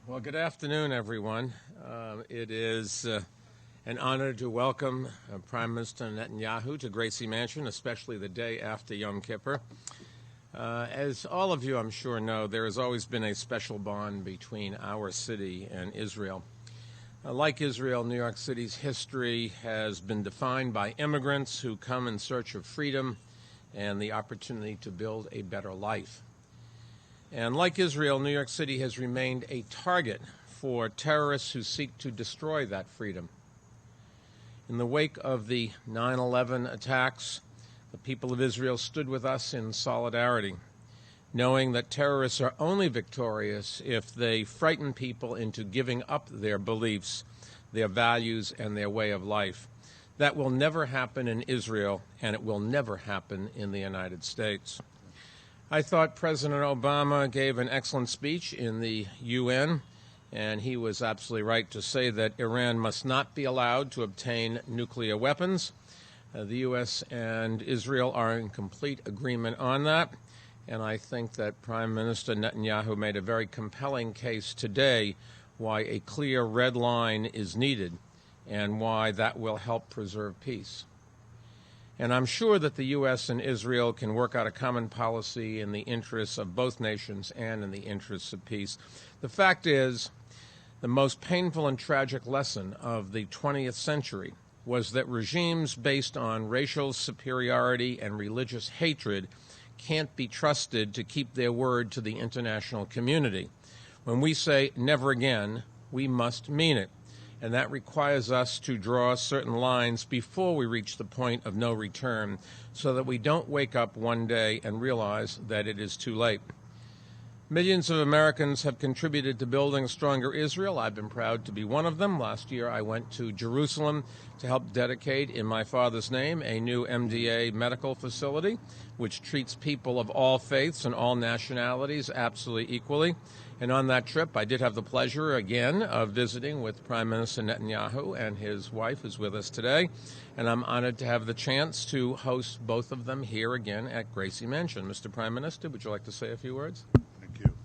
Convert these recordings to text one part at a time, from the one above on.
Well, good afternoon, everyone. It is an honor to welcome Prime Minister Netanyahu to Gracie Mansion, especially the day after Yom Kippur. As all of you, I'm sure, know, there has always been a special bond between our city and Israel. Like Israel, New York City's history has been defined by immigrants who come in search of freedom and the opportunity to build a better life. And like Israel, New York City has remained a target for terrorists who seek to destroy that freedom. In the wake of the 9/11 attacks, the people of Israel stood with us in solidarity, knowing that terrorists are only victorious if they frighten people into giving up their beliefs, their values, and their way of life. That will never happen in Israel, and it will never happen in the United States. I thought President Obama gave an excellent speech in the UN, and he was absolutely right to say that Iran must not be allowed to obtain nuclear weapons. The U.S. and Israel are in complete agreement on that, and I think that Prime Minister Netanyahu made a very compelling case today why a clear red line is needed and why that will help preserve peace. And I'm sure that the U.S. and Israel can work out a common policy in the interests of both nations and in the interests of peace. The fact is, the most painful and tragic lesson of the 20th century was that regimes based on racial superiority and religious hatred can't be trusted to keep their word to the international community. When we say never again, we must mean it. And that requires us to draw certain lines before we reach the point of no return so that we don't wake up one day and realize that it is too late. Millions of Americans have contributed to building a stronger Israel. I've been proud to be one of them. Last year I went to Jerusalem to help dedicate, in my father's name, a new MDA medical facility which treats people of all faiths and all nationalities absolutely equally. And on that trip, I did have the pleasure, again, of visiting with Prime Minister Netanyahu and his wife, who's with us today. And I'm honored to have the chance to host both of them here again at Gracie Mansion. Mr. Prime Minister, would you like to say a few words? Thank you.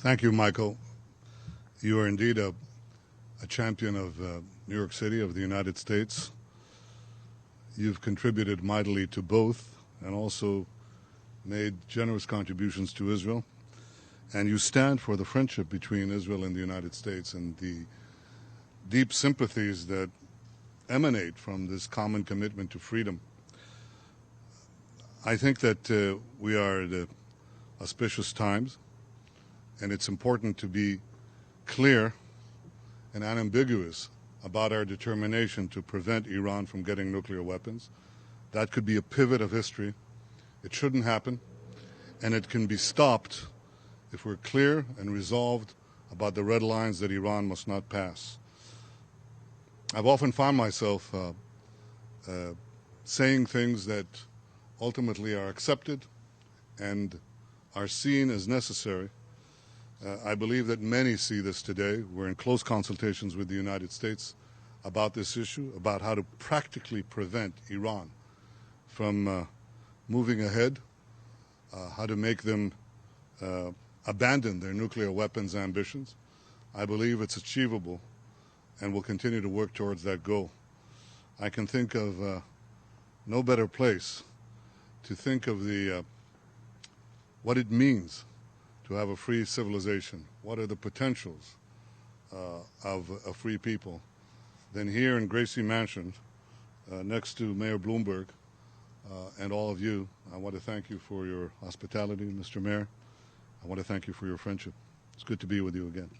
Thank you, Michael. You are indeed a champion of New York City, of the United States. You've contributed mightily to both and also made generous contributions to Israel, and you stand for the friendship between Israel and the United States and the deep sympathies that emanate from this common commitment to freedom. I think that we are at auspicious times, and it's important to be clear and unambiguous about our determination to prevent Iran from getting nuclear weapons. That could be a pivot of history. It shouldn't happen, and it can be stopped if we're clear and resolved about the red lines that Iran must not pass. I've often found myself saying things that ultimately are accepted and are seen as necessary. I believe that many see this today. We're in close consultations with the United States about this issue, about how to practically prevent Iran from moving ahead, how to make them abandon their nuclear weapons ambitions. I believe it's achievable, and we'll continue to work towards that goal. I can think of no better place to think of what it means to have a free civilization. What are the potentials of a free people than here in Gracie Mansion, next to Mayor Bloomberg, and all of you. I want to thank you for your hospitality, Mr. Mayor. I want to thank you for your friendship. It's good to be with you again.